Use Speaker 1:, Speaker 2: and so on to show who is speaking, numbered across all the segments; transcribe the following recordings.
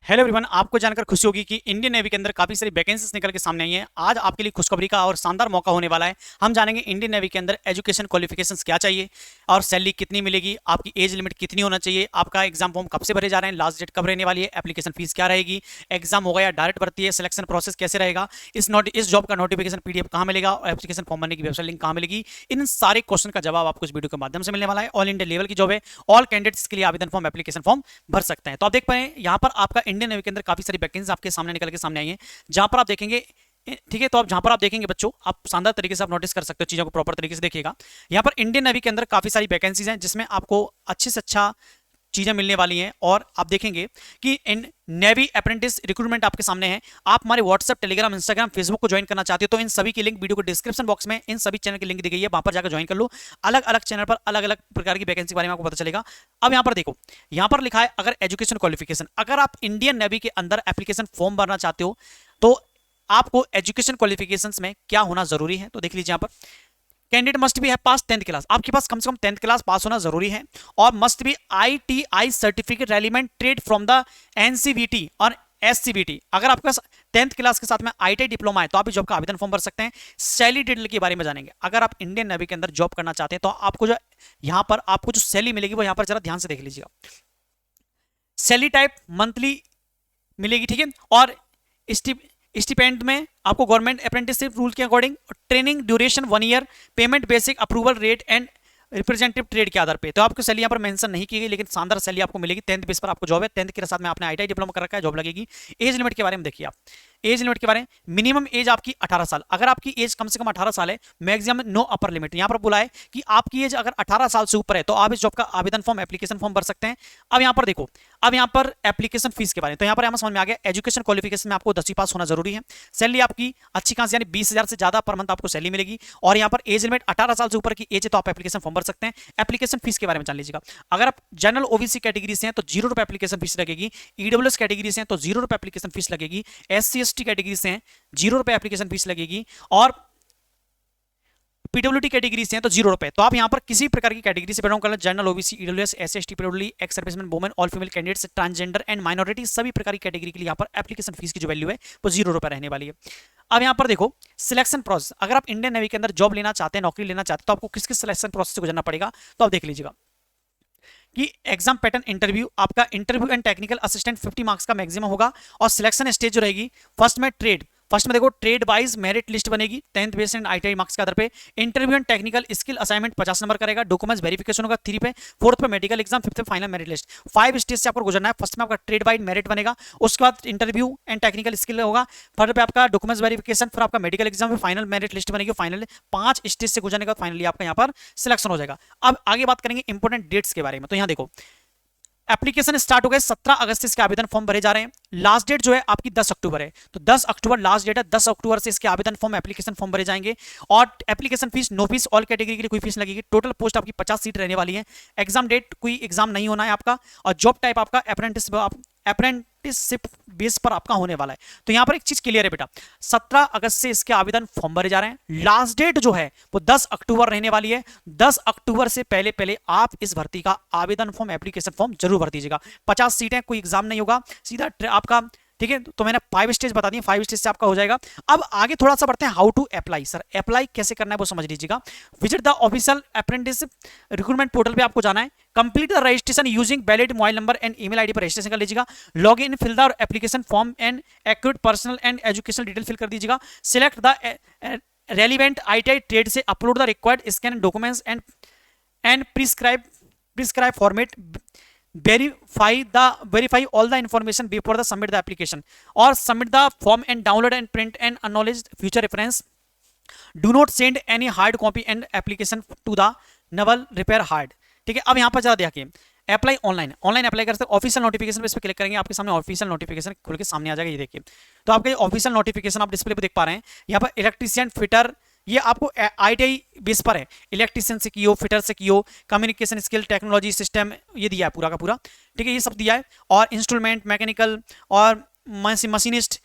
Speaker 1: Hello everyone, आपको जानकर खुशी होगी कि इंडियन नेवी के अंदर काफी सारी वैकेंसीज निकल के सामने आई हैं। आज आपके लिए खुशखबरी का और शानदार मौका होने वाला है। हम जानेंगे इंडियन नेवी के अंदर एजुकेशन क्वालिफिकेशंस क्या चाहिए और सैलरी कितनी मिलेगी, आपकी एज लिमिट कितनी होना चाहिए, आपका एग्जाम फॉर्म कब से भरे जा रहे हैं, लास्ट डेट कब रहने वाली है, एप्लीकेशन फीस क्या रहेगी, एग्जाम होगा या डायरेक्ट भर्ती है, सिलेक्शन प्रोसेस कैसे रहेगा, इस जॉब का नोटिफिकेशन पीडीएफ कहाँ मिलेगा और एप्लीकेशन फॉर्म भरने की वेबसाइट लिंक कहाँ मिलेगी। इन सारे क्वेश्चन का जवाब आपको इस वीडियो के माध्यम से मिलने वाला है। ऑल इंडिया लेवल की जॉब है, ऑल कैंडिडेट्स के लिए आवेदन फॉर्म एप्लीकेशन फॉर्म भर सकते हैं। तो आप देख पाए यहाँ पर आपका इंडियन नेवी के अंदर काफी वैकेंसी आपके सामने निकल के सामने आई है, जहां पर आप देखेंगे। ठीक है, तो आप जहां पर आप देखेंगे बच्चों, आप शानदार तरीके से आप नोटिस कर सकते हो, चीजों को प्रॉपर तरीके से देखिएगा। यहां पर इंडियन नेवी के अंदर काफी सारी वैकेंसीज हैं जिसमें आपको अच्छे से अच्छा चीजें मिलने वाली हैं। और आप देखेंगे कि इन नेवी अप्रेंटिस रिक्रूटमेंट आपके सामने है। आप हमारे व्हाट्सएप, टेलीग्राम, इंस्टाग्राम, फेसबुक को ज्वाइन करना चाहते हो तो इन सभी की लिंक वीडियो को डिस्क्रिप्शन बॉक्स में इन सभी चैनल की लिंक दी गई है, वहां पर जाकर ज्वाइन कर लो। अलग अलग चैनल पर अलग अलग प्रकार की वैकेंसी के बारे में आपको पता चलेगा। अब यहां पर देखो, यहां पर लिखा है अगर एजुकेशन क्वालिफिकेशन, अगर आप इंडियन नेवी के अंदर एप्लीकेशन फॉर्म भरना चाहते हो तो आपको एजुकेशन क्वालिफिकेशंस में क्या होना जरूरी है। तो देख लीजिए, यहां पर कैंडिडेट मस्ट बी है पास 10th क्लास, आपके पास कम से कम 10th क्लास पास होना जरूरी है। और must be ITI certificate relevant trade from the NCVT और एससीबीटी। अगर आपके पास 10th क्लास के साथ में आईटीआई डिप्लोमा है तो आप इस जॉब का आवेदन फॉर्म भर सकते हैं। सैलरी डिटेल के बारे में जानेंगे। अगर आप इंडियन नेवी के अंदर जॉब करना चाहते हैं तो आपको जो यहां पर आपको जो सैलरी मिलेगी वो यहां पर जरा ध्यान से देख लीजिएगा। सैलरी टाइप मंथली मिलेगी, ठीक है। और स्टिपेंड में आपको गवर्नमेंट अप्रेंटिसशिप रूल के according training duration 1 year, payment basic approval rate and representative trade के आधार पे। तो आपको सैलरी यहाँ पर मेंशन नहीं की गई, लेकिन शानदार सैलरी आपको मिलेगी। 10th बेस पर आपको जॉब है, 10th के साथ में आपने आईटीआई डिप्लोमा कर रखा है, जॉब लगेगी। एज लिमिट के बारे में देखिए आप, एज लिमिट के बारे में मिनिमम एज आपकी 18 साल। अगर आपकी एज कम से कम 18 साल है, मैक्सिमम नो अपर लिमिट। यहां पर बोला है कि आपकी एज अगर 18 साल से ऊपर है तो आप इस जॉब का आवेदन फॉर्म एप्लीकेशन फॉर्म भर सकते हैं। अब यहां पर देखो, अब यहां पर एप्लीकेशन फीस के बारे में, तो यहां पर हमें समझ में आ गया एजुकेशन क्वालिफिकेशन में आपको 10वीं पास होना जरूरी है। सैलरी आपकी अच्छी खास यानी 20,000 से ज्यादा पर मंथ आपको सैलरी मिलेगी। और यहां पर एज लिमिट 18 साल से ऊपर की एज है तो आप एप्लीकेशन फॉर्म भर सकते हैं। एप्लीकेशन फीस के बारे में जान लीजिएगा। अगर आप जनरल ओबीसी कैटेगरी से हैं तो 0 रुपए एप्लीकेशन फीस लगेगी। ईडब्ल्यूएस कैटेगरी से हैं तो 0 रुपए एप्लीकेशन फीस लगेगी। एससी एसटी कैटेगरी से हैं 0 रुपए एप्लीकेशन फीस लगेगी। और पीडब्ल्यूडी कैटेगरी से हैं तो 0 रुपए। तो आप यहां पर किसी प्रकार की कैटेगरी से बिलोंग कर, general OBC, EWS, SC ST, PWD, ex serviceman, women, all female candidates, transgender and minority, सभी प्रकार की कैटेगरी के लिए यहां पर एप्लीकेशन फीस की जो वैल्यू है वो 0 रुपए रहने वाली है। अब यहां पर देखो सिलेक्शन प्रोसेस, अगर आप इंडियन नेवी के अंदर जॉब लेना चाहते हैं, नौकरी लेना चाहते हैं तो आपको किस किस सिलेक्शन प्रोसेस से गुजरना पड़ेगा। तो आप देख लीजिएगा कि एग्जाम पैटर्न इंटरव्यू, आपका interview and technical assistant 50 marks का मैक्सिमम होगा। और सिलेक्शन स्टेज जो रहेगी, फर्स्ट में ट्रेड, फर्स्ट में देखो ट्रेड वाइज मेरिट लिस्ट बनेगी 10th base and ITI marks के आधार पे। Interview and technical skill assignment 50 number करेगा। डॉक्यूमेंट्स वेरिफिकेशन होगा 3 पे। फोर्थ पे मेडिकल एग्जाम, फिफ्थ पे फाइनल मेरिट लिस्ट। 5 स्टेज से आपको गुजरना है। फर्स्ट में आपका ट्रेड वाइज मेरिट बनेगा, उसके बाद इंटरव्यू एंड टेक्निकल स्किल होगा, थर्ड पे आपका डॉक्यूमेंट्स वेरिफिकेशन, फिर आपका मेडिकल एग्जाम, फिर फाइनल मेरिट लिस्ट बनेगी। फाइनल 5 स्टेज से गुजरने के बाद फाइनली आपका यहाँ पर सिलेक्शन हो जाएगा। अब आगे बात करेंगे इंपोर्टेंट डेट्स के बारे में। तो यहाँ देखो एप्लीकेशन स्टार्ट हो गए, 17 अगस्त से इसके आवेदन फॉर्म भरे जा रहे हैं। लास्ट डेट जो है आपकी 10 अक्टूबर है, तो 10 अक्टूबर लास्ट डेट है। 10 अक्टूबर से इसके आवेदन फॉर्म एप्लीकेशन फॉर्म भरे जाएंगे। और application fees no fees, all category के लिए कोई फीस लगेगी। टोटल पोस्ट आपकी 50 सीट रहने वाली है। एग्जाम डेट कोई एग्जाम नहीं होना है आपका। और जॉब टाइप आपका अप्रेंटिसशिप बेस पर आपका होने वाला है। तो यहां पर एक चीज क्लियर है बेटा, 17 अगस्त से इसके आवेदन फॉर्म भरे जा रहे हैं। लास्ट डेट जो है वो 10 अक्टूबर रहने वाली है। 10 अक्टूबर से पहले पहले आप इस भर्ती का आवेदन फॉर्म एप्लीकेशन फॉर्म जरूर भर दीजिएगा। 50 सीटें, कोई एग्जाम नहीं होगा, सीधा आपका, ठीक है। तो मैंने 5 स्टेज बता दी, 5 स्टेज से आपका हो जाएगा। अब आगे थोड़ा सा बढ़ते हैं, how to apply. Sir apply कैसे करना है वो समझ लीजिएगा। Visit the official apprenticeship recruitment portal पे आपको जाना है। Complete the registration using valid mobile number and email ID पर रजिस्ट्रेशन कर लीजिएगा। Log in, fill the application form and accurate personal and educational detail fill कर दीजिएगा। Select the relevant ITI trade से upload the required scan documents and prescribe format. verify all the information before the submit the application or submit the form and download and print and acknowledge future reference. Do not send any hard copy and application to the naval repair hard। ठीक है। अब यहाँ पर जरा देखिए, apply online apply कर सकते हैं। ऑफिशियल नोटिफिकेशन पे इस पर क्लिक करेंगे, आपके सामने ऑफिशियल नोटिफिकेशन खुल के सामने आ जाएगा। ये देखिए, तो आपका ऑफिशियल नोटिफिकेशन आप डिस्प्ले पे देख पा रहे हैं। यहाँ पर इलेक्ट्रीशियन, फिटर, ये आपको आईटीआई बेस पर है। इलेक्ट्रीशियन से कियो, फिटर से कियो, कम्युनिकेशन स्किल, टेक्नोलॉजी सिस्टम, ये दिया है पूरा का पूरा, ठीक है, ये सब दिया है। और इंस्ट्रूमेंट, मैकेनिकल और machinist,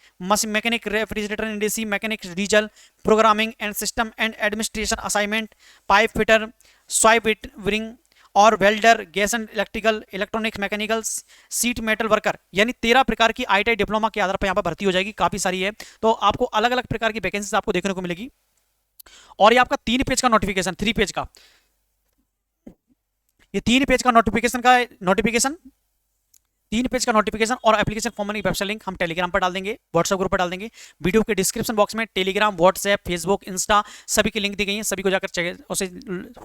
Speaker 1: mechanic, refrigerator and AC, mechanic, diesel, programming and system and administration assignment, pipe fitter, swipe wiring और welder, gas and electrical, electronics, mechanical, sheet metal worker, यानी 13 प्रकार की ITI डिप्लोमा के आधार पर यहाँ पर भर्ती हो जाएगी। काफी सारी है, तो आपको अलग अलग प्रकार की वैकेंसीज आपको देखने को मिलेगी। और ये आपका 3 पेज का नोटिफिकेशन, 3 पेज का, ये 3 पेज का नोटिफिकेशन 3 पेज का नोटिफिकेशन और एप्लीकेशन फॉर्म की वेबसाइट लिंक हम टेलीग्राम पर डाल देंगे, व्हाट्सएप ग्रुप पर डाल देंगे। वीडियो के डिस्क्रिप्शन बॉक्स में टेलीग्राम, व्हाट्सएप, फेसबुक, इंस्टा सभी की लिंक दी गई है, सभी को जाकर उसे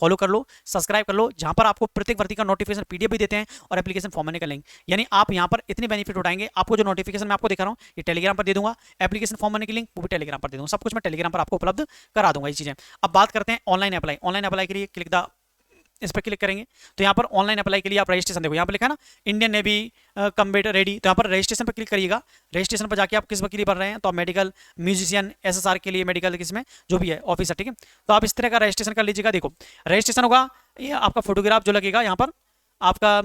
Speaker 1: फॉलो कर लो, सब्सक्राइब कर लो, जहां पर आपको प्रत्येक भर्ती का नोटिफिकेशन PDF भी देते हैं और एप्लीकेशन फॉर्म का लिंक। यानी आप यहां पर इतने बेनिफिट उठाएंगे। आपको जो नोटिफिकेशन मैं आपको दिखा रहा हूं ये टेलीग्राम पर दे दूंगा, एप्लीकेशन फॉर्म की लिंक वो भी टेलीग्राम पर दे दूंगा, सब कुछ मैं टेलीग्राम पर आपको उपलब्ध करा दूंगा ये चीजें। अब बात करते हैं ऑनलाइन अप्लाई। ऑनलाइन अप्लाई के लिए क्लिक द, इस पर क्लिक करेंगे तो यहाँ पर ऑनलाइन अप्लाई के लिए आप रजिस्ट्रेशन देखो, यहाँ पर लिखा है ना इंडियन नेवी कम्बेट रेडी, तो यहाँ पर रजिस्ट्रेशन पर क्लिक करिएगा। रजिस्ट्रेशन पर जाके आप किस के लिए भर रहे हैं, तो आप मेडिकल, म्यूजिशियन, SSR के लिए मेडिकल, किसमें जो भी है ऑफिसर, ठीक है। तो आप इस तरह का रजिस्ट्रेशन कर लीजिएगा। देखो रजिस्ट्रेशन होगा, ये आपका फोटोग्राफ जो लगेगा यहाँ पर, आपका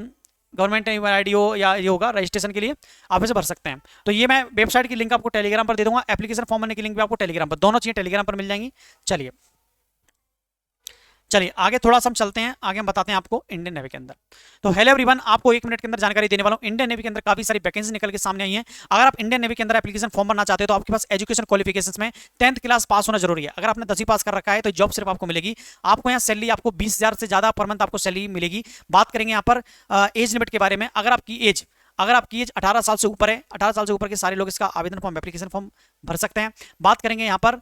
Speaker 1: गवर्नमेंट ID हो या ये होगा रजिस्ट्रेशन के लिए, आप इसे भर सकते हैं। तो ये मैं वेबसाइट की लिंक आपको टेलीग्राम पर दे दूंगा, एप्लीकेशन फॉर्म भरने की लिंक भी आपको टेलीग्राम पर, दोनों चीजें टेलीग्राम पर मिल जाएंगी। चलिए आगे थोड़ा सा हम चलते हैं, आगे हम बताते हैं आपको इंडियन नेवी के अंदर। तो हेलो एवरीवन, आपको 1 मिनट के अंदर जानकारी देने वाला हूं। इंडियन नेवी के अंदर काफी सारी वैकेंसी निकल के सामने आई हैं। अगर आप इंडियन नेवी के अंदर एप्लीकेशन फॉर्म भरना चाहते हो तो आपके पास एजुकेशन क्वालिफिकेशंस में 10th क्लास पास होना जरूरी है। अगर आपने 10वीं पास कर रखा है तो जॉब सिर्फ आपको मिलेगी, आपको यहाँ सैलरी आपको 20,000 से ज्यादा पर मंथ आपको सैलरी मिलेगी। बात करेंगे यहाँ पर एज लिमिट के बारे में। अगर आपकी एज 18 साल से ऊपर है, 18 साल से ऊपर के सारे लोग इसका आवेदन फॉर्म, एप्लीकेशन फॉर्म भर सकते हैं। बात करेंगे यहाँ पर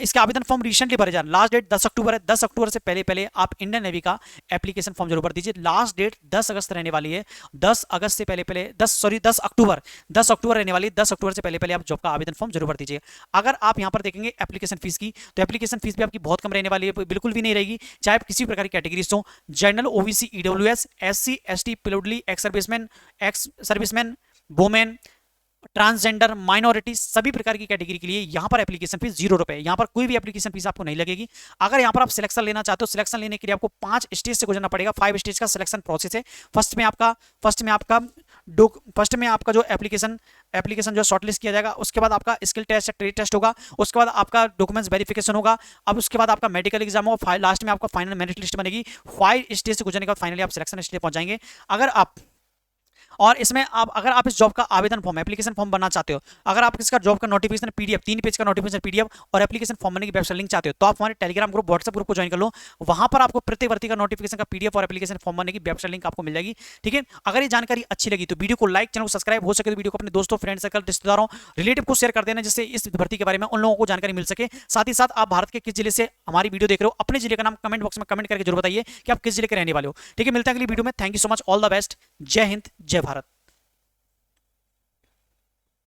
Speaker 1: इसके आवेदन फॉर्म रिसेंटली भरे जा रहे हैं, लास्ट डेट 10 अक्टूबर है। 10 अक्टूबर से पहले आप इंडियन नेवी का एप्लीकेशन फॉर्म जरूर भर दीजिए। लास्ट डेट 10 अगस्त रहने वाली है, 10 अगस्त से पहले 10 अक्टूबर रहने वाली है। 10 अक्टूबर से पहले आप जॉब का आवेदन फॉर्म जरूर भर दीजिए। अगर आप यहां पर देखेंगे एप्लीकेशन फीस की, तो एप्लीकेशन फीस भी आपकी बहुत कम रहने वाली है, बिल्कुल भी नहीं रहेगी, चाहे आप किसी प्रकार की कैटेगरी हो, general, OBC, EWS, SC, ST, PWD, ex serviceman, women, transgender, minority, सभी प्रकार की कैटेगरी के लिए यहां पर एप्लीकेशन फीस 0 रुपए। यहां पर कोई भी एप्लीकेशन फीस आपको नहीं लगेगी। अगर यहां पर आप सिलेक्शन लेना चाहते हो, सिलेक्शन लेने के लिए आपको 5 स्टेज से गुजरना पड़ेगा। 5 स्टेज का सिलेक्शन प्रोसेस है। फर्स्ट में आपका जो एप्लीकेशन जो शॉर्टलिस्ट किया जाएगा, उसके बाद आपका स्किल टेस्ट, ट्रेड टेस्ट होगा, उसके बाद आपका डॉक्यूमेंट्स वेरिफिकेशन होगा, अब उसके बाद आपका मेडिकल एग्जाम होगा, लास्ट में आपका फाइनल मेरिट लिस्ट बनेगी। 5 स्टेज से गुजरने के बाद फाइनली आप सिलेक्शन स्टेज पहुंच जाएंगे। अगर आप इस जॉब का आवेदन फॉर्म, एप्लीकेशन फॉर्म बनना चाहते हो, अगर आप इसका जॉब का नोटिफिकेशन PDF, 3 पेज का नोटिफिकेशन PDF और एप्लीकेशन फॉर्म बनने की वेबसाइट लिंक चाहते हो, तो आप हमारे टेलीग्राम ग्रुप, व्हाट्सएप ग्रुप को ज्वाइन कर लो। वहां पर आपको प्रत्येक भर्ती का नोटिफिकेशन का PDF और एप्लीकेशन फॉर्म बनने की वेबसाइट लिंक आपको मिल जाएगी, ठीक है। अगर ये जानकारी अच्छी लगी तो वीडियो को लाइक, चैनल को सब्सक्राइब, हो सके तो वीडियो को अपने दोस्तों, फ्रेंड सर्कल, रिश्तेदारों, रिलेटिव को शेयर कर देना, जिससे इस भर्ती के बारे में उन लोगों को जानकारी मिल सके। साथ ही साथ आप भारत के किस जिले से हमारी वीडियो देख रहे हो, अपने जिले का नाम कमेंट बॉक्स में कमेंट करके जरूर बताइए कि आप किस जिले के रहने वाले हो, ठीक है। मिलते हैं अगली वीडियो में। Thank you so much, all the best, जय हिंद, जय भारत।